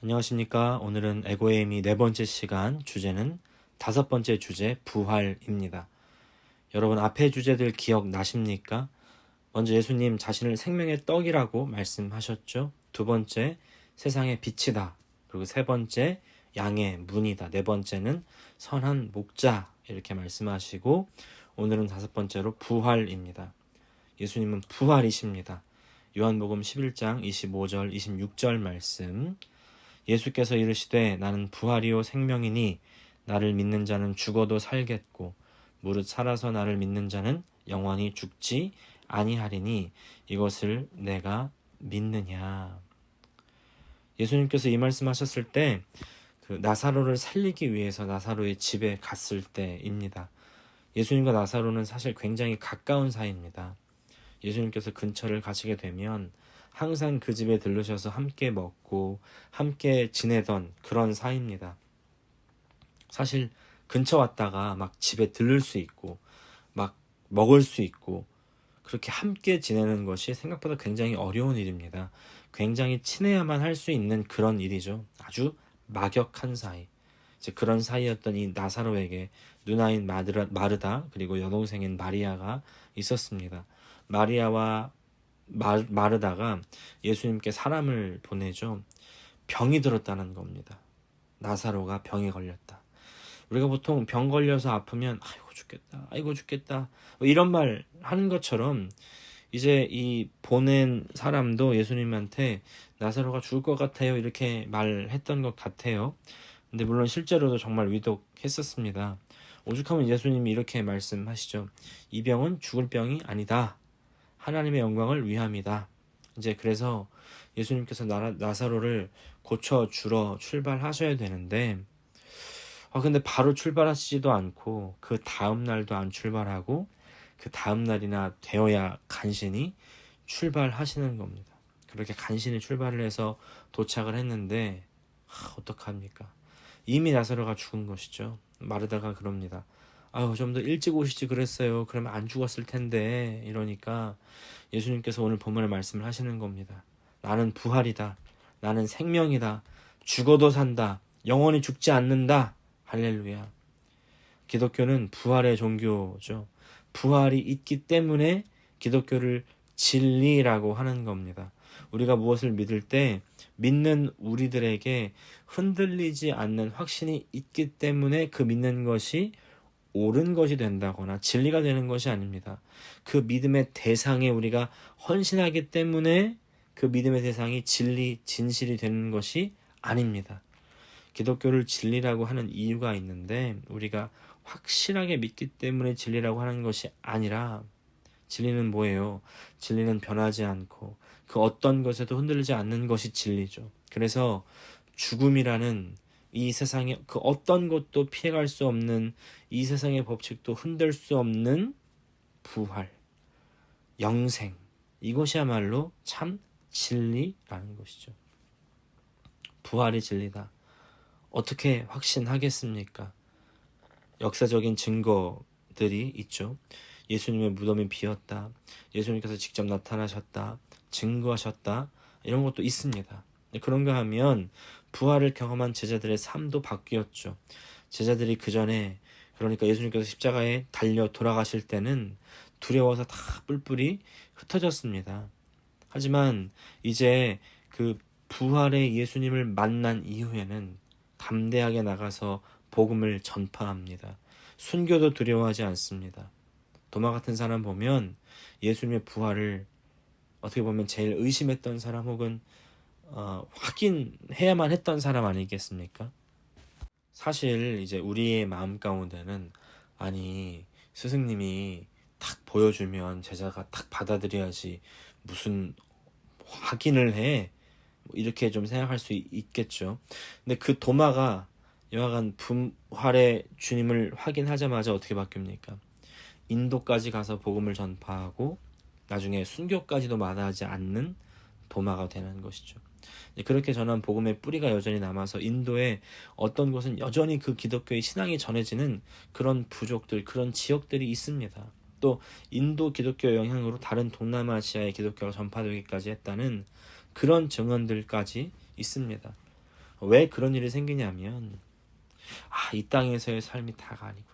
안녕하십니까. 오늘은 에고에이미 네 번째 시간, 주제는 다섯 번째 주제, 부활입니다. 여러분, 앞의 주제들 기억나십니까? 먼저 예수님 자신을 생명의 떡이라고 말씀하셨죠. 두 번째, 세상의 빛이다. 그리고 세 번째, 양의 문이다. 네 번째는 선한 목자, 이렇게 말씀하시고, 오늘은 다섯 번째로 부활입니다. 예수님은 부활이십니다. 요한복음 11장 25절, 26절 말씀. 예수께서 이르시되 나는 부활이요 생명이니 나를 믿는 자는 죽어도 살겠고 무릇 살아서 나를 믿는 자는 영원히 죽지 아니하리니 이것을 내가 믿느냐. 예수님께서 이 말씀하셨을 때 그 나사로를 살리기 위해서 나사로의 집에 갔을 때입니다. 예수님과 나사로는 사실 굉장히 가까운 사이입니다. 예수님께서 근처를 가시게 되면 항상 그 집에 들르셔서 함께 먹고 함께 지내던 그런 사이입니다. 사실 근처 왔다가 막 집에 들를 수 있고 막 먹을 수 있고 그렇게 함께 지내는 것이 생각보다 굉장히 어려운 일입니다. 굉장히 친해야만 할 수 있는 그런 일이죠. 아주 막역한 사이. 이제 그런 사이였던 이 나사로에게 누나인 마르다 그리고 여동생인 마리아가 있었습니다. 마리아와 마르다가 예수님께 사람을 보내죠. 병이 들었다는 겁니다. 나사로가 병에 걸렸다. 우리가 보통 병 걸려서 아프면 아이고 죽겠다, 아이고 죽겠다 뭐 이런 말 하는 것처럼 이제 이 보낸 사람도 예수님한테 나사로가 죽을 것 같아요 이렇게 말했던 것 같아요. 근데 물론 실제로도 정말 위독했었습니다. 오죽하면 예수님이 이렇게 말씀하시죠. 이 병은 죽을 병이 아니다. 하나님의 영광을 위함이다. 이제 그래서 예수님께서 나사로를 고쳐주러 출발하셔야 되는데 근데 바로 출발하시지도 않고 그 다음 날도 안 출발하고 그 다음 날이나 되어야 간신히 출발하시는 겁니다. 그렇게 간신히 출발을 해서 도착을 했는데 어떡합니까? 이미 나사로가 죽은 것이죠. 마르다가 그럽니다. 아유, 좀 더 일찍 오시지 그랬어요. 그러면 안 죽었을 텐데. 이러니까 예수님께서 오늘 본문의 말씀을 하시는 겁니다. 나는 부활이다. 나는 생명이다. 죽어도 산다. 영원히 죽지 않는다. 할렐루야. 기독교는 부활의 종교죠. 부활이 있기 때문에 기독교를 진리라고 하는 겁니다. 우리가 무엇을 믿을 때 믿는 우리들에게 흔들리지 않는 확신이 있기 때문에 그 믿는 것이 옳은 것이 된다거나 진리가 되는 것이 아닙니다. 그 믿음의 대상에 우리가 헌신하기 때문에 그 믿음의 대상이 진리, 진실이 되는 것이 아닙니다. 기독교를 진리라고 하는 이유가 있는데 우리가 확실하게 믿기 때문에 진리라고 하는 것이 아니라 진리는 뭐예요? 진리는 변하지 않고 그 어떤 것에도 흔들리지 않는 것이 진리죠. 그래서 죽음이라는 이 세상에 그 어떤 것도 피해갈 수 없는 이 세상의 법칙도 흔들 수 없는 부활, 영생, 이것이야말로 참 진리라는 것이죠. 부활이 진리다. 어떻게 확신하겠습니까? 역사적인 증거들이 있죠. 예수님의 무덤이 비었다. 예수님께서 직접 나타나셨다. 증거하셨다. 이런 것도 있습니다. 그런가 하면 부활을 경험한 제자들의 삶도 바뀌었죠. 제자들이 그 전에 그러니까 예수님께서 십자가에 달려 돌아가실 때는 두려워서 다 뿔뿔이 흩어졌습니다. 하지만 이제 그 부활의 예수님을 만난 이후에는 담대하게 나가서 복음을 전파합니다. 순교도 두려워하지 않습니다. 도마 같은 사람 보면 예수님의 부활을 어떻게 보면 제일 의심했던 사람 혹은 확인해야만 했던 사람 아니겠습니까? 사실 이제 우리의 마음 가운데는 아니 스승님이 탁 보여주면 제자가 탁 받아들여야지 무슨 확인을 해 이렇게 좀 생각할 수 있겠죠. 근데 그 도마가 여하간 부활의 주님을 확인하자마자 어떻게 바뀝니까? 인도까지 가서 복음을 전파하고 나중에 순교까지도 마다하지 않는 도마가 되는 것이죠. 그렇게 전한 복음의 뿌리가 여전히 남아서 인도에 어떤 곳은 여전히 그 기독교의 신앙이 전해지는 그런 부족들, 그런 지역들이 있습니다. 또 인도 기독교 영향으로 다른 동남아시아의 기독교가 전파되기까지 했다는 그런 증언들까지 있습니다. 왜 그런 일이 생기냐면 이 땅에서의 삶이 다가 아니구나.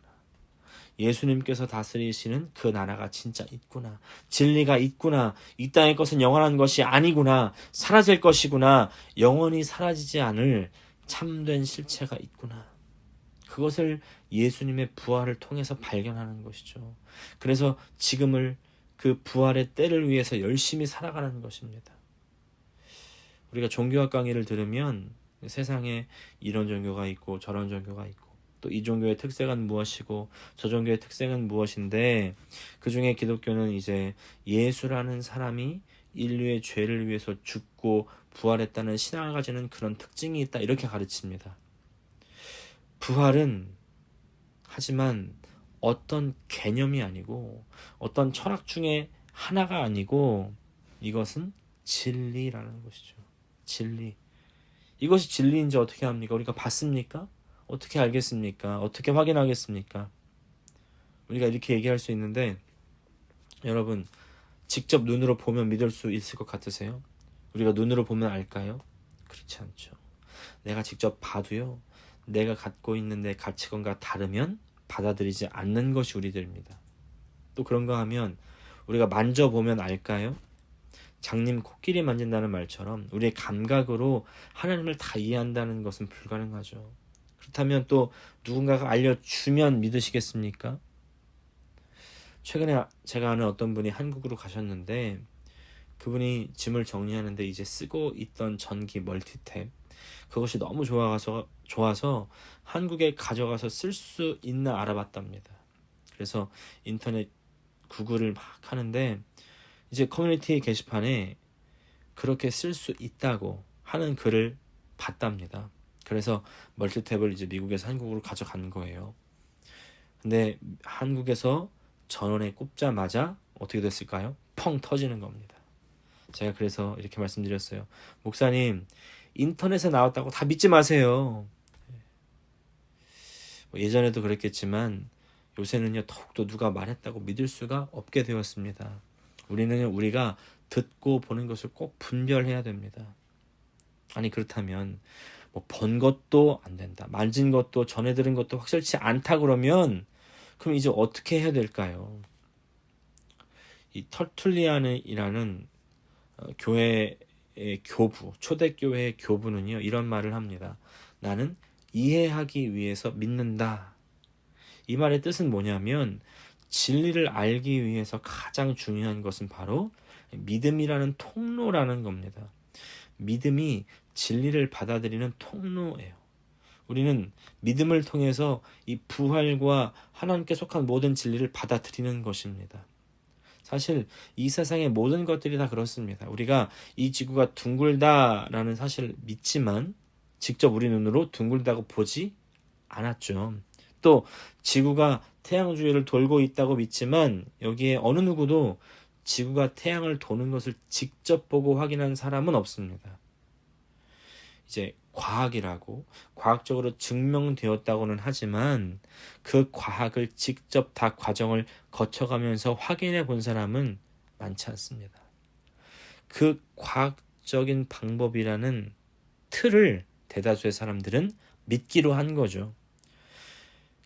예수님께서 다스리시는 그 나라가 진짜 있구나. 진리가 있구나. 이 땅의 것은 영원한 것이 아니구나. 사라질 것이구나. 영원히 사라지지 않을 참된 실체가 있구나. 그것을 예수님의 부활을 통해서 발견하는 것이죠. 그래서 지금을 그 부활의 때를 위해서 열심히 살아가는 것입니다. 우리가 종교학 강의를 들으면 세상에 이런 종교가 있고 저런 종교가 있고 또 이 종교의 특색은 무엇이고 저 종교의 특색은 무엇인데 그 중에 기독교는 이제 예수라는 사람이 인류의 죄를 위해서 죽고 부활했다는 신앙을 가지는 그런 특징이 있다 이렇게 가르칩니다. 부활은 하지만 어떤 개념이 아니고 어떤 철학 중에 하나가 아니고 이것은 진리라는 것이죠. 진리. 이것이 진리인지 어떻게 합니까? 우리가 봤습니까? 어떻게 알겠습니까? 어떻게 확인하겠습니까? 우리가 이렇게 얘기할 수 있는데 여러분 직접 눈으로 보면 믿을 수 있을 것 같으세요? 우리가 눈으로 보면 알까요? 그렇지 않죠. 내가 직접 봐도요. 내가 갖고 있는 내 가치관과 다르면 받아들이지 않는 것이 우리들입니다. 또 그런가 하면 우리가 만져보면 알까요? 장님 코끼리 만진다는 말처럼 우리의 감각으로 하나님을 다 이해한다는 것은 불가능하죠. 그렇다면 또 누군가가 알려주면 믿으시겠습니까? 최근에 제가 아는 어떤 분이 한국으로 가셨는데 그분이 짐을 정리하는데 이제 쓰고 있던 전기 멀티탭 그것이 너무 좋아서 한국에 가져가서 쓸 수 있나 알아봤답니다. 그래서 인터넷 구글을 막 하는데 이제 커뮤니티 게시판에 그렇게 쓸 수 있다고 하는 글을 봤답니다. 그래서 멀티탭을 이제 미국에서 한국으로 가져간 거예요. 근데 한국에서 전원에 꼽자마자 어떻게 됐을까요? 펑 터지는 겁니다. 제가 그래서 이렇게 말씀드렸어요. 목사님, 인터넷에 나왔다고 다 믿지 마세요. 예전에도 그랬겠지만 요새는요 더욱더 누가 말했다고 믿을 수가 없게 되었습니다. 우리가 듣고 보는 것을 꼭 분별해야 됩니다. 아니 그렇다면 본 것도 안 된다. 만진 것도 전해 들은 것도 확실치 않다 그러면 그럼 이제 어떻게 해야 될까요? 이 터툴리안이라는 교회의 교부, 초대교회의 교부는요 이런 말을 합니다. 나는 이해하기 위해서 믿는다. 이 말의 뜻은 뭐냐면 진리를 알기 위해서 가장 중요한 것은 바로 믿음이라는 통로라는 겁니다. 믿음이 진리를 받아들이는 통로예요. 우리는 믿음을 통해서 이 부활과 하나님께 속한 모든 진리를 받아들이는 것입니다. 사실 이 세상의 모든 것들이 다 그렇습니다. 우리가 이 지구가 둥글다라는 사실을 믿지만 직접 우리 눈으로 둥글다고 보지 않았죠. 또 지구가 태양 주위를 돌고 있다고 믿지만 여기에 어느 누구도 지구가 태양을 도는 것을 직접 보고 확인한 사람은 없습니다. 이제 과학이라고 과학적으로 증명되었다고는 하지만 그 과학을 직접 다 과정을 거쳐가면서 확인해 본 사람은 많지 않습니다. 그 과학적인 방법이라는 틀을 대다수의 사람들은 믿기로 한 거죠.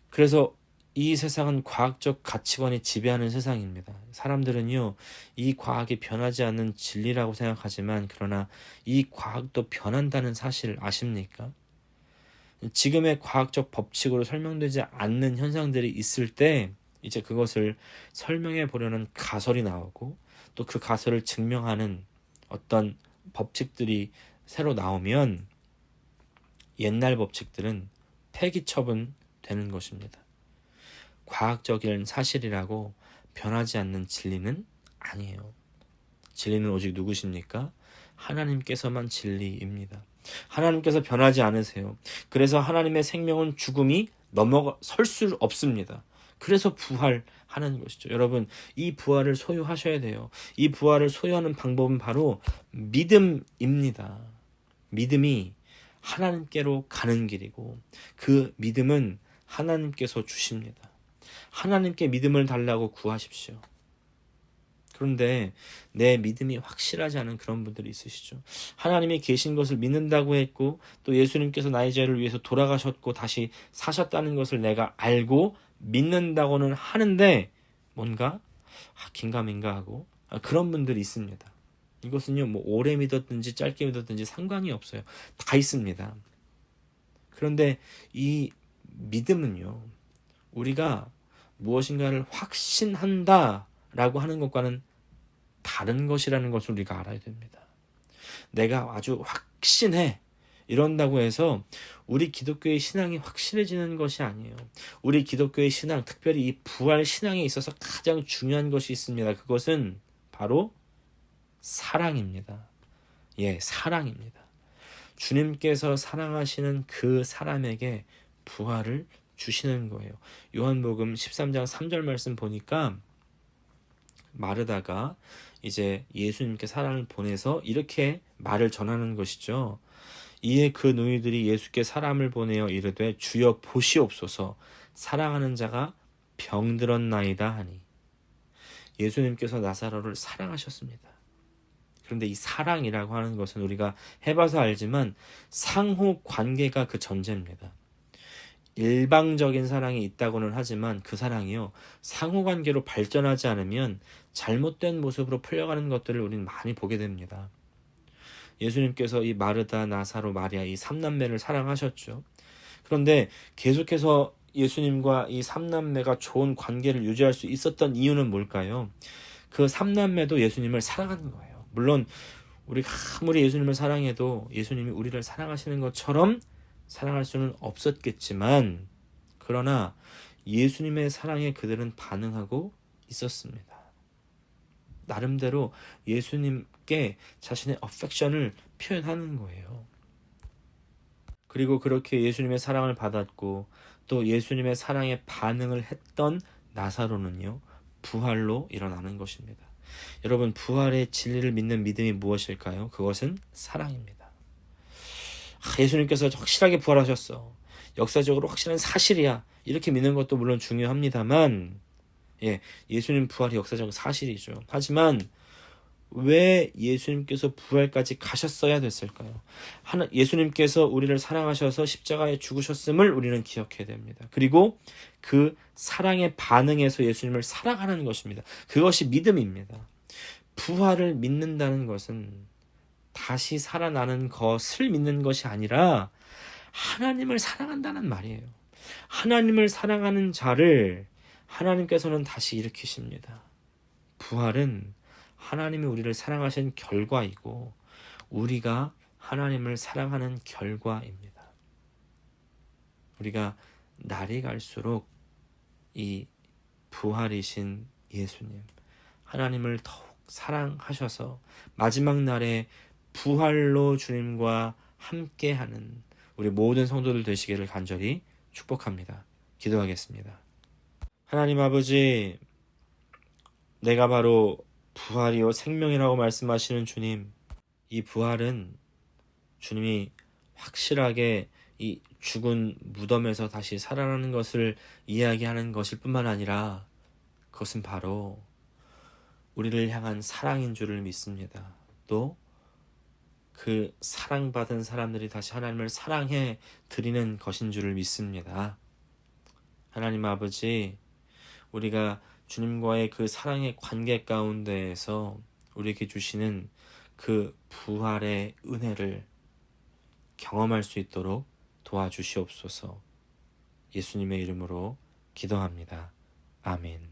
그래서 이 세상은 과학적 가치관이 지배하는 세상입니다. 사람들은요, 이 과학이 변하지 않는 진리라고 생각하지만 그러나 이 과학도 변한다는 사실을 아십니까? 지금의 과학적 법칙으로 설명되지 않는 현상들이 있을 때 이제 그것을 설명해 보려는 가설이 나오고 또 그 가설을 증명하는 어떤 법칙들이 새로 나오면 옛날 법칙들은 폐기 처분되는 것입니다. 과학적인 사실이라고 변하지 않는 진리는 아니에요. 진리는 오직 누구십니까? 하나님께서만 진리입니다. 하나님께서 변하지 않으세요. 그래서 하나님의 생명은 죽음이 넘어설 수 없습니다. 그래서 부활하는 것이죠. 여러분, 이 부활을 소유하셔야 돼요. 이 부활을 소유하는 방법은 바로 믿음입니다. 믿음이 하나님께로 가는 길이고 그 믿음은 하나님께서 주십니다. 하나님께 믿음을 달라고 구하십시오. 그런데 내 믿음이 확실하지 않은 그런 분들이 있으시죠. 하나님이 계신 것을 믿는다고 했고 또 예수님께서 나의 죄를 위해서 돌아가셨고 다시 사셨다는 것을 내가 알고 믿는다고는 하는데 뭔가 긴가민가 하고 그런 분들이 있습니다. 이것은요, 뭐 오래 믿었든지 짧게 믿었든지 상관이 없어요. 다 있습니다. 그런데 이 믿음은요, 우리가 무엇인가를 확신한다라고 하는 것과는 다른 것이라는 것을 우리가 알아야 됩니다. 내가 아주 확신해 이런다고 해서 우리 기독교의 신앙이 확실해지는 것이 아니에요. 우리 기독교의 신앙, 특별히 이 부활 신앙에 있어서 가장 중요한 것이 있습니다. 그것은 바로 사랑입니다. 예, 사랑입니다. 주님께서 사랑하시는 그 사람에게 부활을 주시는 거예요. 요한복음 13장 3절 말씀 보니까 마르다가 이제 예수님께 사랑을 보내서 이렇게 말을 전하는 것이죠. 이에 그 노이들이 예수께 사람을 보내어 이르되 주여 보시옵소서 사랑하는 자가 병들었나이다 하니 예수님께서 나사로를 사랑하셨습니다. 그런데 이 사랑이라고 하는 것은 우리가 해봐서 알지만 상호 관계가 그 전제입니다. 일방적인 사랑이 있다고는 하지만 그 사랑이요 상호관계로 발전하지 않으면 잘못된 모습으로 풀려가는 것들을 우리는 많이 보게 됩니다. 예수님께서 이 마르다, 나사로, 마리아 이 3남매를 사랑하셨죠. 그런데 계속해서 예수님과 이 3남매가 좋은 관계를 유지할 수 있었던 이유는 뭘까요? 그 3남매도 예수님을 사랑하는 거예요. 물론 우리가 아무리 예수님을 사랑해도 예수님이 우리를 사랑하시는 것처럼 사랑할 수는 없었겠지만 그러나 예수님의 사랑에 그들은 반응하고 있었습니다. 나름대로 예수님께 자신의 어펙션을 표현하는 거예요. 그리고 그렇게 예수님의 사랑을 받았고 또 예수님의 사랑에 반응을 했던 나사로는요 부활로 일어나는 것입니다. 여러분 부활의 진리를 믿는 믿음이 무엇일까요? 그것은 사랑입니다. 예수님께서 확실하게 부활하셨어. 역사적으로 확실한 사실이야. 이렇게 믿는 것도 물론 중요합니다만 예수님 부활이 역사적 사실이죠. 하지만 왜 예수님께서 부활까지 가셨어야 됐을까요? 예수님께서 우리를 사랑하셔서 십자가에 죽으셨음을 우리는 기억해야 됩니다. 그리고 그 사랑에 반응해서 예수님을 사랑하는 것입니다. 그것이 믿음입니다. 부활을 믿는다는 것은 다시 살아나는 것을 믿는 것이 아니라 하나님을 사랑한다는 말이에요. 하나님을 사랑하는 자를 하나님께서는 다시 일으키십니다. 부활은 하나님이 우리를 사랑하신 결과이고 우리가 하나님을 사랑하는 결과입니다. 우리가 날이 갈수록 이 부활이신 예수님, 하나님을 더욱 사랑하셔서 마지막 날에 부활로 주님과 함께하는 우리 모든 성도들 되시기를 간절히 축복합니다. 기도하겠습니다. 하나님 아버지, 내가 바로 부활이요 생명이라고 말씀하시는 주님, 이 부활은 주님이 확실하게 이 죽은 무덤에서 다시 살아나는 것을 이야기하는 것일 뿐만 아니라 그것은 바로 우리를 향한 사랑인 줄을 믿습니다. 또 그 사랑받은 사람들이 다시 하나님을 사랑해 드리는 것인 줄을 믿습니다. 하나님 아버지, 우리가 주님과의 그 사랑의 관계 가운데에서 우리에게 주시는 그 부활의 은혜를 경험할 수 있도록 도와주시옵소서. 예수님의 이름으로 기도합니다. 아멘.